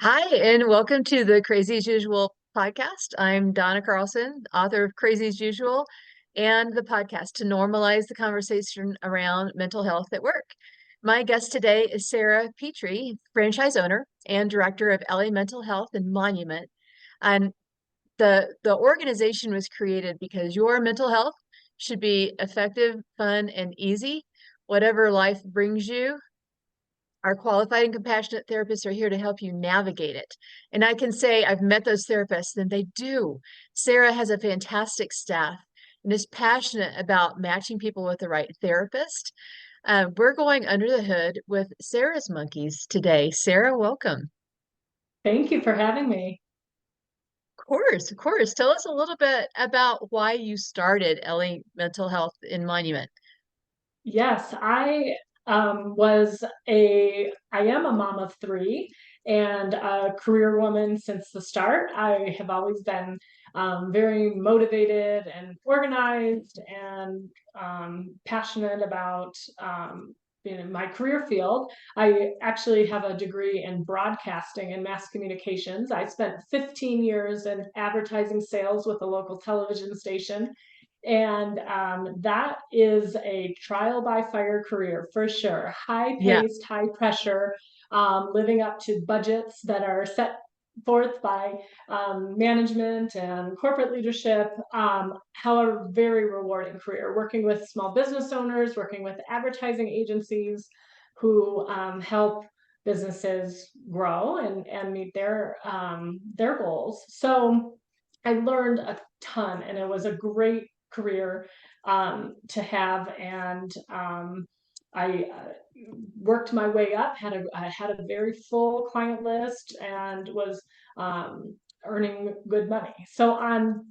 Hi, and welcome to the Crazy as Usual podcast. I'm Donna Carlson, author of Crazy as Usual and the podcast to normalize the conversation around mental health at work. My guest today is Sara Petrie, franchise owner and director of LA Mental Health and Monument. And the organization was created because your mental health should be effective, fun, and easy. Whatever life brings you, our qualified and compassionate therapists are here to help you navigate it. And I can say I've met those therapists, and they do. Sara has a fantastic staff and is passionate about matching people with the right therapist. We're going under the hood with Sara's monkeys today. Sara, welcome. Thank you for having me. Of course, of course. Tell us a little bit about why you started LA Mental Health in Monument. Yes, I am a mom of three and a career woman since the start. I have always been very motivated and organized and passionate about in my career field. I actually have a degree in broadcasting and mass communications. I spent 15 years in advertising sales with a local television station. And that is a trial by fire career for sure. High Yeah, paced, high pressure, living up to budgets that are set forth by management and corporate leadership. However, very rewarding career working with small business owners, working with advertising agencies who help businesses grow and meet their goals. So I learned a ton, and it was a great career to have. And I worked my way up. I had a very full client list and was um, earning good money. So on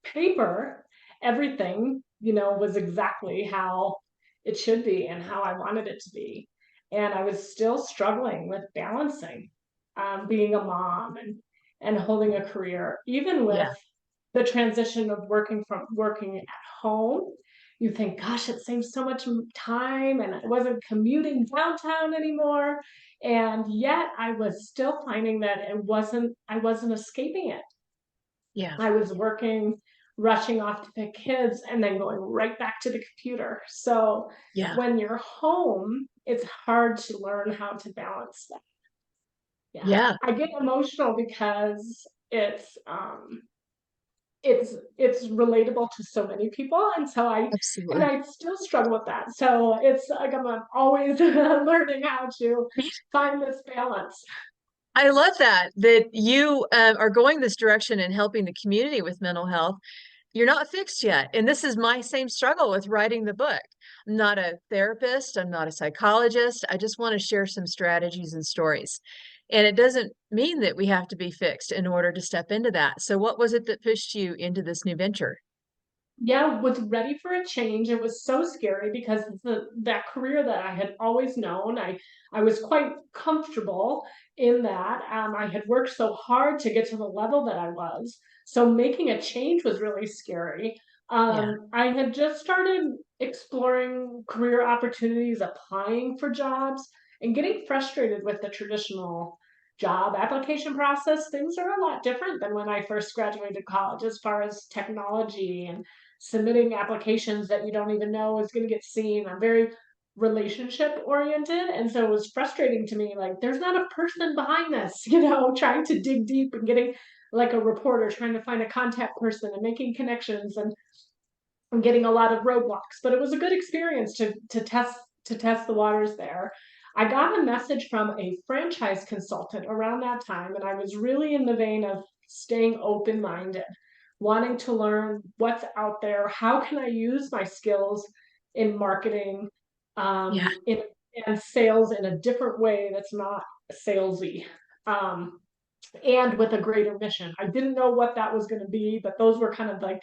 paper, everything was exactly how it should be and how I wanted it to be. And I was still struggling with balancing being a mom and holding a career, even with yeah. the transition of working at home. You think, gosh, it saves so much time, and I wasn't commuting downtown anymore. And yet I was still finding that I wasn't escaping it. Yeah. I was working, rushing off to pick kids, and then going right back to the computer. So Yeah. when you're home, it's hard to learn how to balance that. Yeah. Yeah, I get emotional because it's relatable to so many people, and absolutely. I still struggle with that. So it's like I'm always learning how to find this balance. I love that you are going this direction and helping the community with mental health. You're not fixed yet. And this is my same struggle with writing the book. I'm not a therapist, I'm not a psychologist. I just want to share some strategies and stories. And it doesn't mean that we have to be fixed in order to step into that. So what was it that pushed you into this new venture? Yeah, was ready for a change. It was so scary because that career that I had always known, I was quite comfortable in that. I had worked so hard to get to the level that I was. So making a change was really scary. Yeah. I had just started exploring career opportunities, applying for jobs, and getting frustrated with the traditional job application process. Things are a lot different than when I first graduated college as far as technology and submitting applications that you don't even know is going to get seen. I'm very relationship oriented. And so it was frustrating to me. Like, there's not a person behind this, trying to dig deep and getting like a reporter trying to find a contact person and making connections and getting a lot of roadblocks. But it was a good experience to test the waters there. I got a message from a franchise consultant around that time, and I was really in the vein of staying open minded, wanting to learn what's out there. How can I use my skills in marketing, Yeah. in and sales in a different way that's not salesy, um, and with a greater mission. I didn't know what that was going to be, but those were kind of like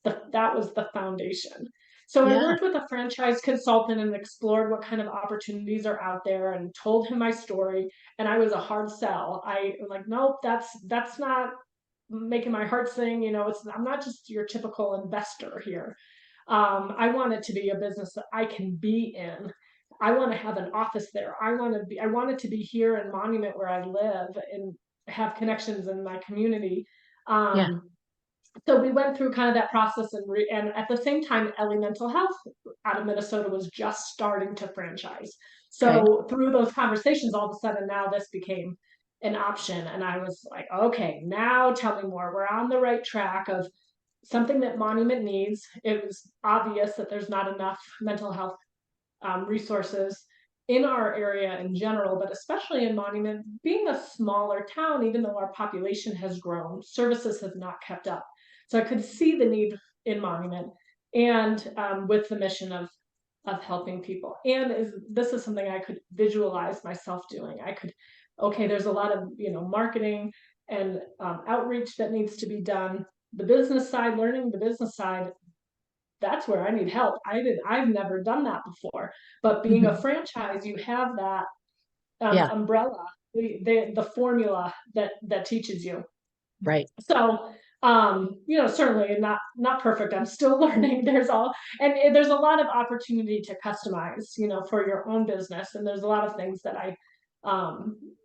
that was the foundation. So I Yeah. worked with a franchise consultant and explored what kind of opportunities are out there and told him my story. And I was a hard sell. I was like, nope, that's not making my heart sing. I'm not just your typical investor here. I want it to be a business that I can be in. I want to have an office there. I want it to be here in Monument where I live have connections in my community. Yeah. So we went through kind of that process, and at the same time, Ellie Mental Health out of Minnesota was just starting to franchise. Okay. So through those conversations, all of a sudden now this became an option, and I was like, okay, now tell me more. We're on the right track of something that Monument needs. It was obvious that there's not enough mental health resources in our area in general, but especially in Monument, being a smaller town, even though our population has grown, services have not kept up. So I could see the need in Monument, and with the mission of helping people. And this is something I could visualize myself doing. I could, okay, there's a lot of marketing and outreach that needs to be done. The business side, learning the business side, that's where I need help. I've never done that before. But being a Hmm. franchise, you have that Yeah. umbrella, the formula that teaches you. Right. So certainly not perfect. I'm still learning. There's a lot of opportunity to customize, for your own business. And there's a lot of things that I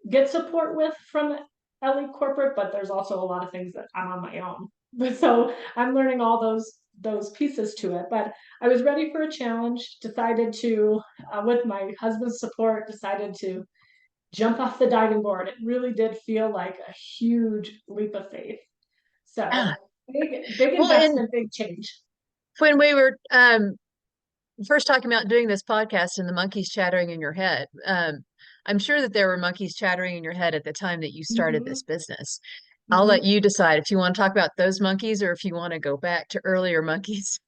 get support with from Ellie Corporate, but there's also a lot of things that I'm on my own. So I'm learning all those pieces to it. But I was ready for a challenge, decided to, with my husband's support, decided to jump off the diving board. It really did feel like a huge leap of faith. Yeah. So big Well, and investment, big change. when we were first talking about doing this podcast and the monkeys chattering in your head, I'm sure that there were monkeys chattering in your head at the time that you started Mm-hmm. this business. I'll let Mm-hmm. you decide if you want to talk about those monkeys or if you want to go back to earlier monkeys.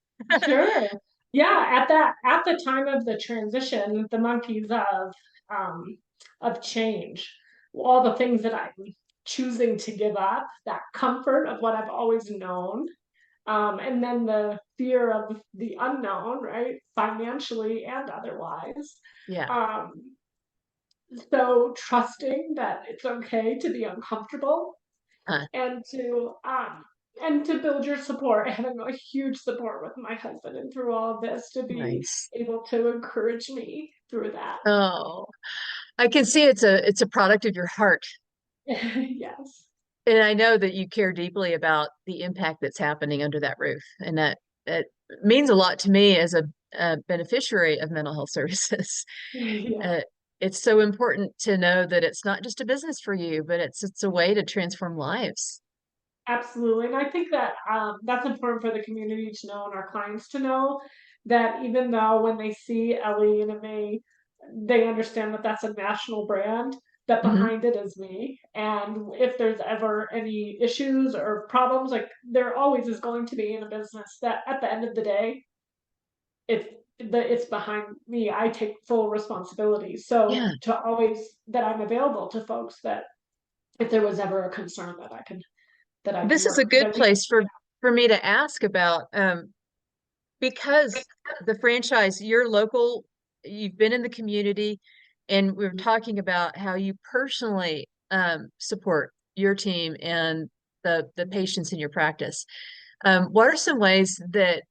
Sure. Yeah, at the time of the transition, the monkeys of change, all the things that I'm choosing to give up, that comfort of what I've always known, and then the fear of the unknown, right? Financially and otherwise. Yeah. Um, so trusting that it's okay to be uncomfortable Huh. and to build your support, having a huge support with my husband and through all of this to be Nice. able to encourage me through that. Oh, I can see it's a product of your heart. Yes. And I know that you care deeply about the impact that's happening under that roof. And that means a lot to me as a beneficiary of mental health services. Yeah. Uh, it's so important to know that it's not just a business for you, but it's a way to transform lives. Absolutely. And I think that that's important for the community to know and our clients to know that even though when they see Ellie and they understand that that's a national brand, that Hmm. behind it is me. And if there's ever any issues or problems, like there always is going to be in a business, that at the end of the day, it's it's behind me. I take full responsibility. So Yeah. to always that I'm available to folks that if there was ever a concern that I can This is a work good that we can. place for me to ask about because the franchise, you're local, you've been in the community, and we're talking about how you personally support your team and the patients in your practice. What are some ways that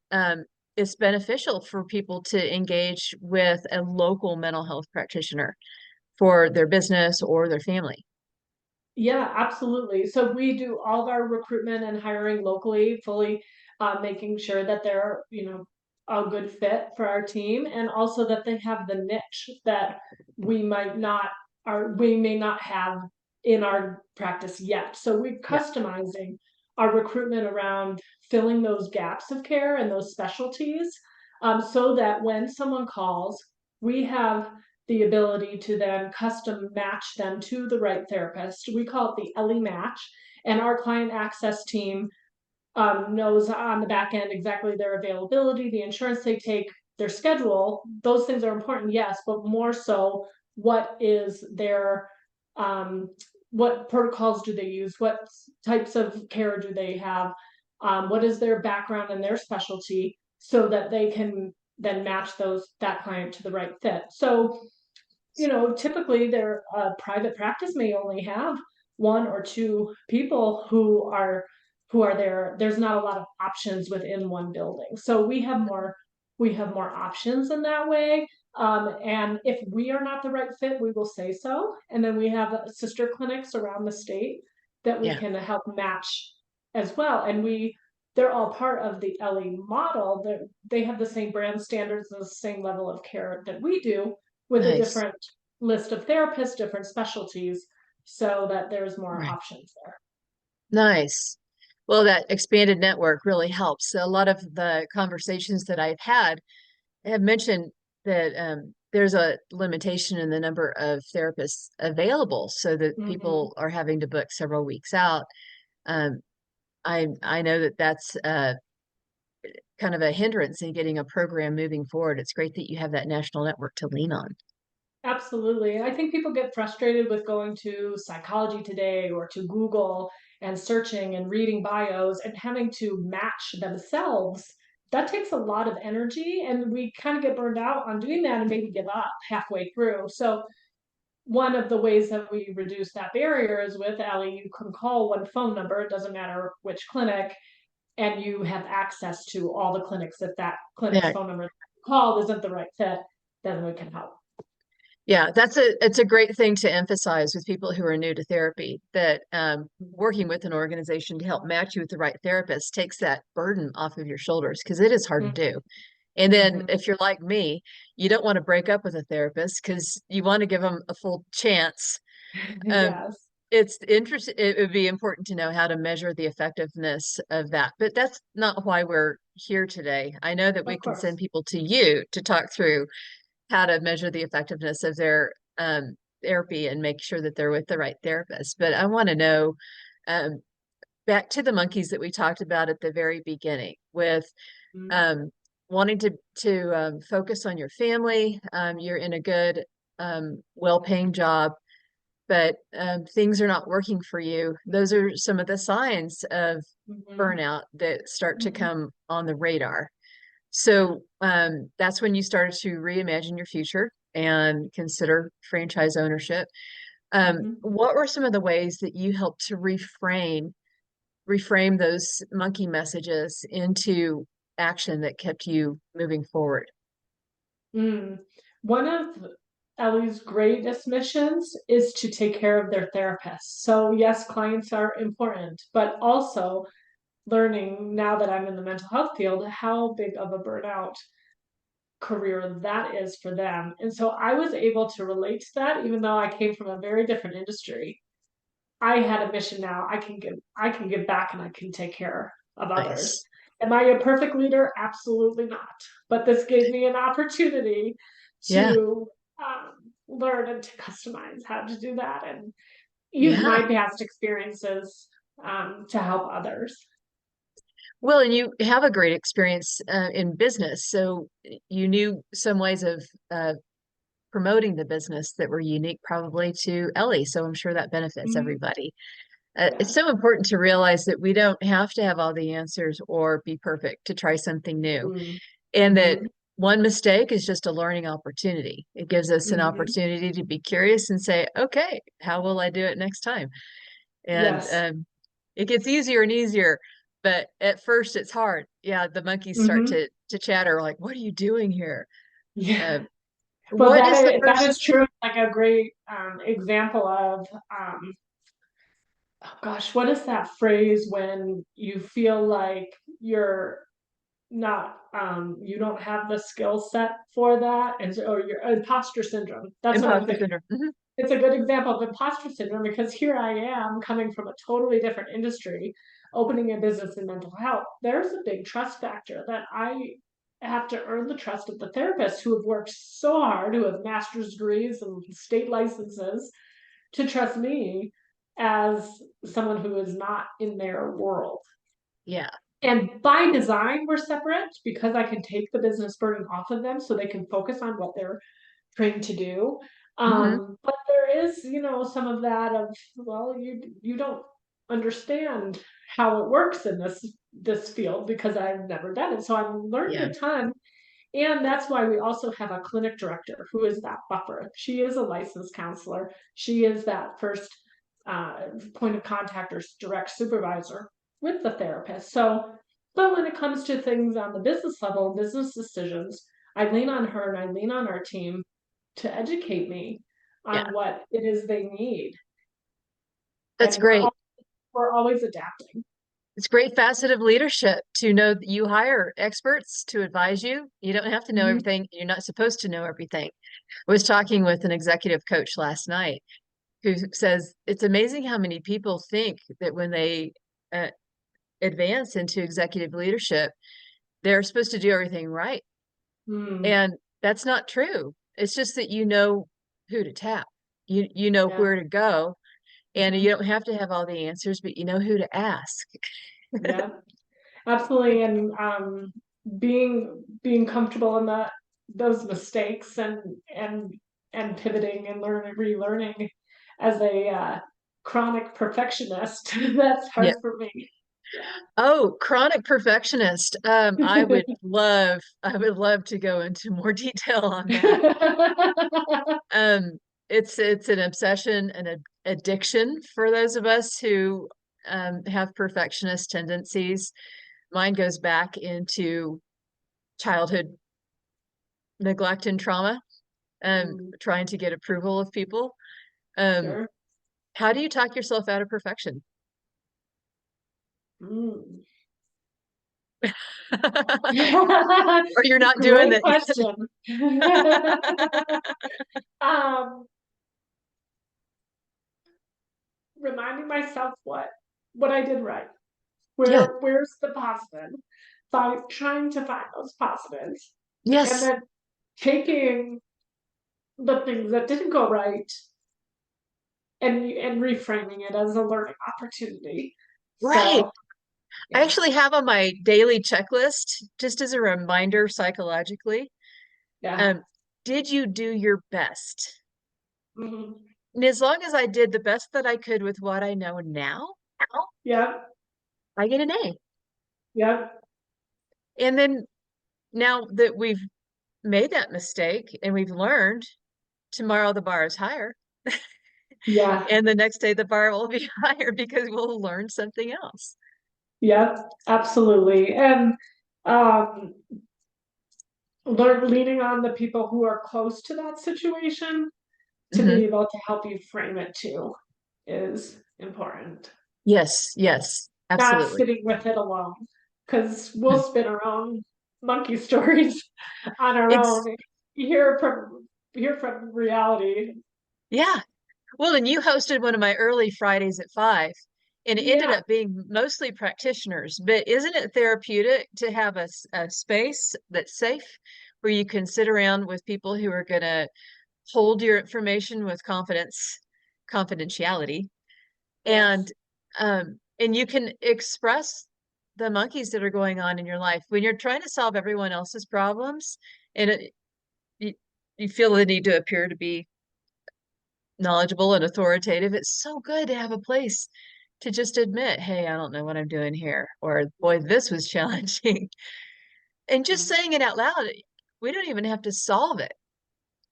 it's beneficial for people to engage with a local mental health practitioner for their business or their family? Yeah, absolutely. So we do all of our recruitment and hiring locally, fully making sure that they're, a good fit for our team, and also that they have the niche that we might not, or we may not have in our practice yet. So we're Yeah, customizing our recruitment around filling those gaps of care and those specialties, so that when someone calls, we have the ability to then custom match them to the right therapist. We call it the Ellie match, and our client access team knows on the back end exactly their availability, the insurance they take, their schedule. Those things are important, yes, but more so, what is their what protocols do they use? What types of care do they have? What is their background and their specialty, so that they can then match that client to the right fit. So typically their private practice may only have one or two people who are there. There's not a lot of options within one building, so we have more options in that way. And if we are not the right fit, we will say so. And then we have sister clinics around the state that we Yeah. can help match as well. And they're all part of the Ellie model. They have the same brand standards and the same level of care that we do, with a Nice. different list of therapists, different specialties, so that there's more Right. options there. Nice. Well, that expanded network really helps. A lot of the conversations that I've had have mentioned that there's a limitation in the number of therapists available, so that Mm-hmm. people are having to book several weeks out. Um, I know that that's kind of a hindrance in getting a program moving forward. It's great that you have that national network to lean on. Absolutely. I think people get frustrated with going to Psychology Today or to Google and searching and reading bios and having to match themselves. That takes a lot of energy, and we kind of get burned out on doing that and maybe give up halfway through. So, one of the ways that we reduce that barrier is with Allie, you can call one phone number, it doesn't matter which clinic, and you have access to all the clinics. If that clinic's Yeah, phone number called isn't the right fit, then we can help. yeah, it's a great thing to emphasize with people who are new to therapy, that working with an organization to help match you with the right therapist takes that burden off of your shoulders, because it is hard to do. And then Mm-hmm. if you're like me, you don't want to break up with a therapist because you want to give them a full chance. Um, Yes, it's interesting. It would be important to know how to measure the effectiveness of that, but that's not why we're here today. I know that we of can send course. people to you to talk through how to measure the effectiveness of their therapy and make sure that they're with the right therapist. But I want to know, um, back to the monkeys that we talked about at the very beginning, with Mm-hmm. um, wanting to focus on your family. You're in a good, well-paying job, but things are not working for you. Those are some of the signs of Mm-hmm. burnout that start to Mm-hmm. come on the radar. So that's when you started to reimagine your future and consider franchise ownership. Mm-hmm. What were some of the ways that you helped to reframe those monkey messages into action that kept you moving forward? Mm. One of Ellie's greatest missions is to take care of their therapists. So, yes, clients are important, but also learning, now that I'm in the mental health field, how big of a burnout career that is for them. And so I was able to relate to that, even though I came from a very different industry. I had a mission now. I can give back and I can take care of others. Nice. Am I a perfect leader? Absolutely not. But this gave me an opportunity Yeah. to learn and to customize how to do that and use my Yeah. past experiences to help others. Well, and you have a great experience in business, so you knew some ways of promoting the business that were unique probably to Ellie. So I'm sure that benefits Mhm. everybody. It's Yes. so important to realize that we don't have to have all the answers or be perfect to try something new, and that Mm-hmm. one mistake is just a learning opportunity. It gives us an Mm-hmm. opportunity to be curious and say, okay, how will I do it next time? And Yes. it gets easier and easier, but at first it's hard. Yeah, the monkeys start Mm-hmm. to chatter like, "What are you doing here?" Yeah. Uh, Well, what is the that first is true. Like a great example of oh gosh, what is that phrase when you feel like you're not you don't have the skill set for that, and or your imposter syndrome. That's what I'm imposter thinking. syndrome? Mhm. It's a good example of imposter syndrome because here I am coming from a totally different industry, opening a business in mental health. There's a big trust factor that I have to earn the trust of the therapists who have worked so hard, who have master's degrees and state licenses, to trust me as someone who is not in their world. Yeah. And by design, we're separate because I can take the business burden off of them so they can focus on what they're trained to do. Hmm. But there is, some of that of, well, you don't understand how it works in this field because I've never done it. So I'm learning Yeah. a ton. And that's why we also have a clinic director who is that buffer. She is a licensed counselor. She is that first point of contact or direct supervisor with the therapist. So, but when it comes to things on the business level, business decisions, I lean on her and I lean on our team to educate me Yeah. on what it is they need. That's And we're all great. we're always adapting. It's great facet of leadership to know that you hire experts to advise you. You don't have to know Mhm. everything. You're not supposed to know everything. I was talking with an executive coach last night who says it's amazing how many people think that when they uh, advance into executive leadership, they're supposed to do everything right. Mm, And that's not true. It's just that you know who to tap. You know yeah. where to go, and you Mhm. don't have to have all the answers, but you know who to ask. Yeah. Absolutely. And being comfortable in those mistakes and pivoting and learning relearning as a chronic perfectionist, that's Yeah. hard for me. Oh, chronic perfectionist. I would love to go into more detail on that. Um, it's an obsession and an addiction for those of us who have perfectionist tendencies. Mine goes back into childhood neglect and trauma, Mm, trying to get approval of people. Um, sure. how do you talk yourself out of perfection? Mm. Or you're not doing Great that yet? question. um, Reminding myself what I did right. Yeah. Where's the positive? Trying to find those positives, and Yes. then taking the things that didn't go right and reframing it as a learning opportunity. Right. So I yeah, actually have on my daily checklist, just as a reminder psychologically, yeah, um, did you do your best? hmm, And as long as I did the best that I could with what I know now, yeah, I get an A. yeah, And then now that we've made that mistake and we've learned, tomorrow the bar is higher. yeah, And the next day the bar will be higher because we'll learn something else. yeah, absolutely. And um, leaning on the people who are close to that situation to be Hmm. able to help you frame it too is important. Yes, yes, Not absolutely. sitting with it alone, because we'll spin our own monkey stories on our It's own. You hear from reality. yeah. Well, and you hosted one of my early Fridays at 5, and it ended Yeah, up being mostly practitioners. But isn't it therapeutic to have a space that's safe where you can sit around with people who are going to hold your information with confidentiality, yes, and you can express the monkeys that are going on in your life when you're trying to solve everyone else's problems, and you, you feel the need to appear to be knowledgeable and authoritative. It's so good to have a place to just admit, hey, I don't know what I'm doing here, or boy, this was challenging. And just saying it out loud, we don't even have to solve it.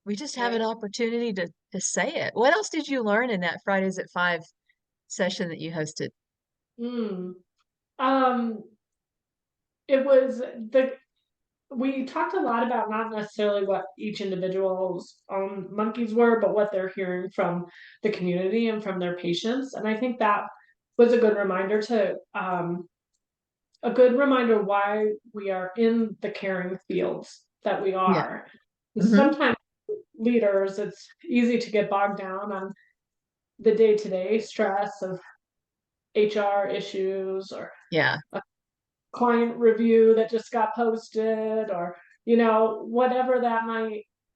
We just have an right. opportunity to say it. What else did you learn in that Fridays at 5 session that you hosted? Mm. Um, it was the we talked a lot about not necessarily what each individual's own monkeys were, but what they're hearing from the community and from their patients. And I think that was a good reminder why we are in the caring fields that we Yeah. are. Hmm. Sometimes leaders, it's easy to get bogged down on the day-to-day stress of HR issues or Yeah. a client review that just got posted or whatever that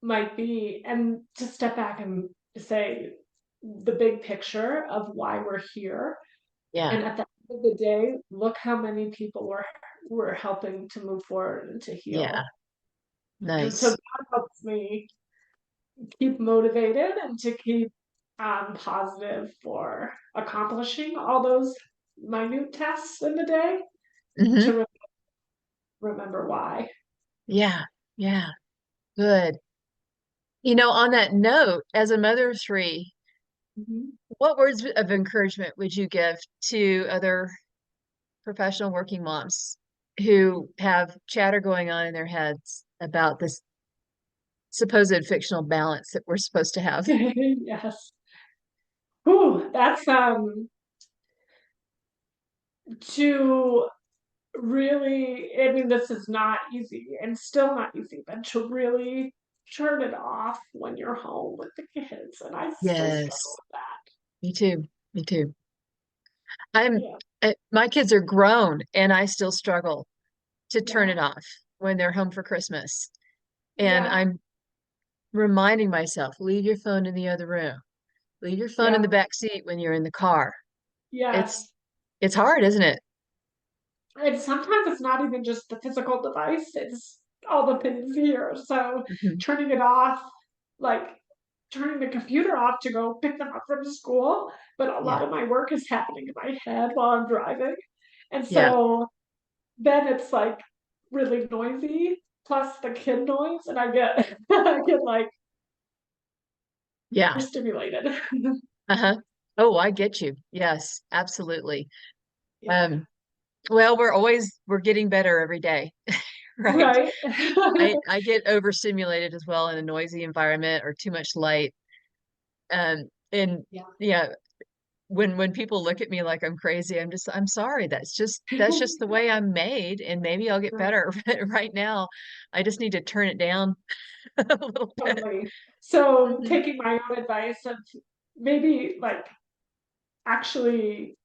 might be, and to step back and say the big picture of why we're here. Yeah. And at the end of the day, look how many people we're helping to move forward and to Yeah. heal. And so Nice. that helps me keep motivated and to keep positive for accomplishing all those minute tasks in the day, Hmm. to remember why. Yeah. Yeah. Good. On that note, as a mother of three, Mhm. what words of encouragement would you give to other professional working moms who have chatter going on in their heads about this supposed fictional balance that we're supposed to have? Yes. Whew, that's to really, I mean, this is not easy and still not easy, but to really turn it off when you're home with the kids. And I still struggle Yes, with that. me too. Me too. I'm Yeah. my kids are grown and I still struggle to turn Yeah. it off when they're home for Christmas. And Yeah. I'm reminding myself, leave your phone in the other room. Leave your phone in the Yeah. back seat when you're in the car. It's Yes. it's hard, isn't it? And sometimes it's not even just the physical device, it's all the things here. So Mhm. turning it off, like turning the computer off to go pick them up from school, but a Yeah. lot of my work is happening in my head while I'm driving. And Yeah. so then it's like really noisy, plus the kid noise, and I get I get like Yeah. stimulated. Uh-huh. Oh, I get you. Yes, absolutely. Yeah. Um, well, we're getting better every day, right? Right. I get overstimulated as well in a noisy environment or too much light. And Yeah. yeah, when people look at me like I'm crazy, I'm sorry. That's just the way I'm made, and maybe I'll get Right. better. But right now, I just need to turn it down a little bit. Totally. So Mhm. taking my own advice of maybe like actually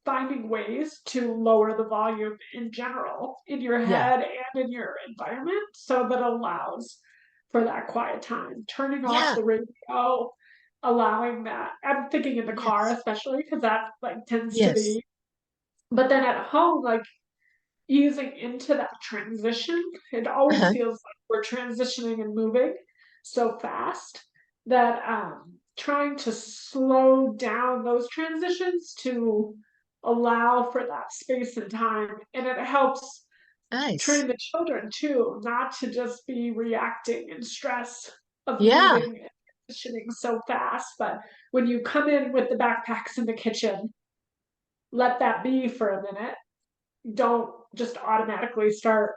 finding ways to lower the volume in general in your Yeah. head and in your environment so that allows for that quiet time. Turning off Yeah. the radio, allowing that. I'm thinking in the car Yes. especially because that like tends to Yes. be, but then at home, like easing into that transition, it always Uh-huh. feels like we're transitioning and moving so fast that trying to slow down those transitions to allow for that space and time. And it helps Nice. train the children too, not to just be reacting in stress of Yeah. moving and transitioning so fast. But when you come in with the backpacks in the kitchen, let that be for a minute. Don't just automatically start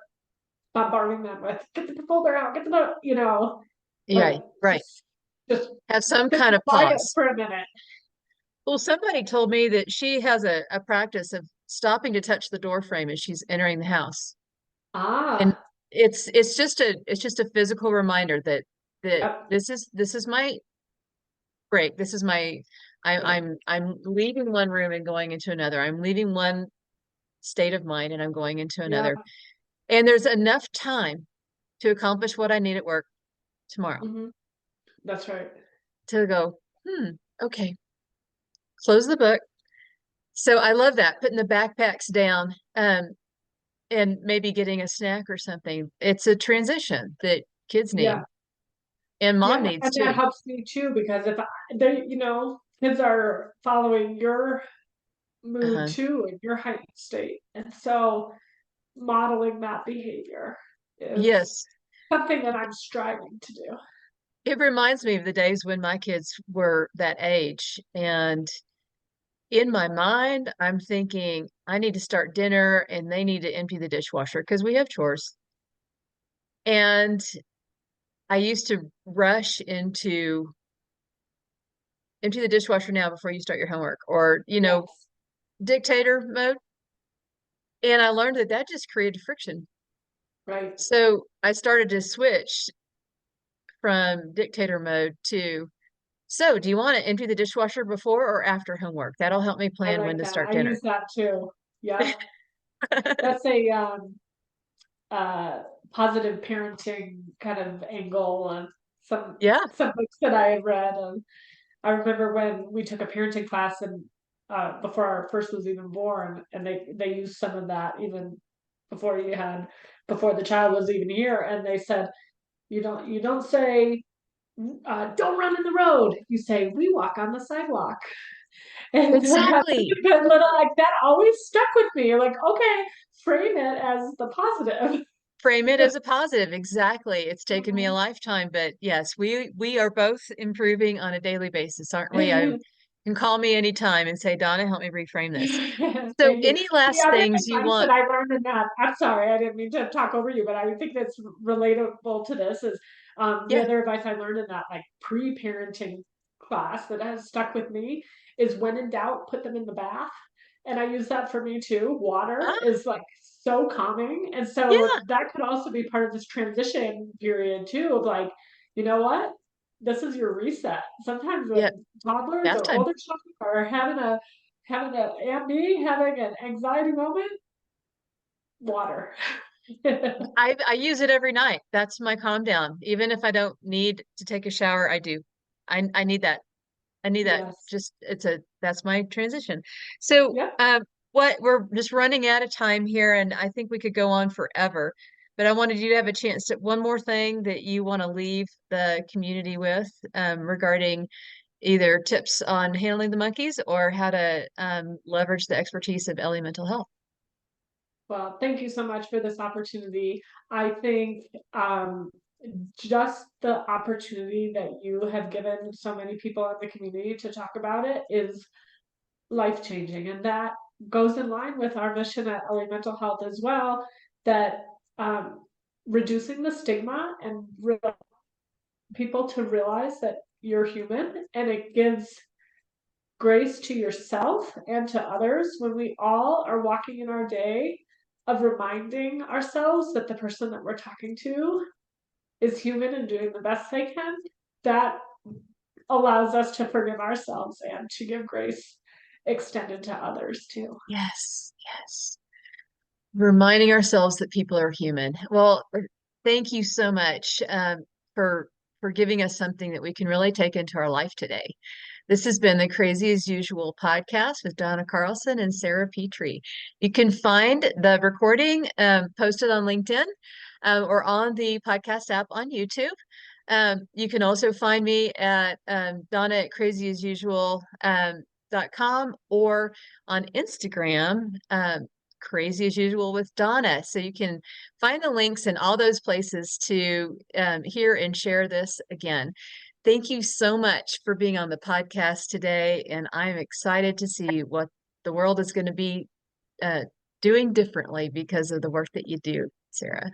bombarding them with get the folder out, get the book, Yeah. like Right. just Have some sit kind of quiet pause. for a minute. Well, somebody told me that she has a practice of stopping to touch the door frame as she's entering the house. And Ah, it's just a physical reminder that yep, this is my break. This is my I'm leaving one room and going into another. I'm leaving one state of mind and I'm going into yep, another. And there's enough time to accomplish what I need at work tomorrow hmm, that's right. to go, okay, close the book. So I love that, putting the backpacks down, and maybe getting a snack or something. It's a transition that kids need Yeah, and mom yeah, needs and that too. helps me too because if they, kids are following your mood Uh-huh. too in your heightened state, and so modeling that behavior is Yes. something that I'm striving to do. It reminds me of the days when my kids were that age. And in my mind, I'm thinking, I need to start dinner and they need to empty the dishwasher because we have chores. And I used to rush into empty the dishwasher now before you start your homework or, Yes, dictator mode. And I learned that that just created friction. right. So I started to switch from dictator mode to, so do you want to empty the dishwasher before or after homework? That'll help me I plan when like to that. start I dinner. use that too. Yep. That's a uh positive parenting kind of angle on some Yeah. some books that I had read. And I remember when we took a parenting class and before our first was even born, and they used some of that even before before the child was even here, and they said you don't say don't run in the road. You say we walk on the sidewalk. And that's Exactly. a good little like that always stuck with me. Like, okay, frame it as the positive. Frame it as a positive. Exactly. It's taken me a Mhm. lifetime, but yes, we are both improving on a daily basis, aren't we? I can call me anytime and say, Donna, help me reframe this. So Thank you. any The last other things you advice that want? I learned in that, I'm sorry, I didn't mean to talk over you, but I think that's relatable to this is the Yeah. other advice I learned in that like pre-parenting class that has stuck with me is when in doubt, put them in the bath. And I use that for me too. Water Ah, is like so calming. And so yeah, that could also be part of this transition period too of like, you know what? This is your reset. Sometimes yeah, when toddlers bath or time. older children are having a and me having an anxiety moment, water. I use it every night. That's my calm down. Even if I don't need to take a shower, I do. I need that. I need that. Yes. Just that's my transition. So, Yep. what we're just running out of time here, and I think we could go on forever. But I wanted you to have a chance to one more thing that you want to leave the community with, regarding either tips on handling the monkeys or how to leverage the expertise of Ellie Mental Health. Well, thank you so much for this opportunity. I think just the opportunity that you have given so many people in the community to talk about it is life changing. And that goes in line with our mission at LA Mental Health as well, that reducing the stigma and people to realize that you're human, and it gives grace to yourself and to others when we all are walking in our day of reminding ourselves that the person that we're talking to is human and doing the best they can. That allows us to forgive ourselves and to give grace extended to others too. Yes, yes. Reminding ourselves that people are human. Well, thank you so much for giving us something that we can really take into our life today. This has been the Crazy as Usual podcast with Donna Carlson and Sara Petrie. You can find the recording posted on LinkedIn or on the podcast app on YouTube. You can also find me at Donna at crazyasusual.com or on Instagram, Crazy as Usual with Donna. So you can find the links in all those places to hear and share this again. Thank you so much for being on the podcast today. And I'm excited to see what the world is going to be uh, doing differently because of the work that you do, Sara.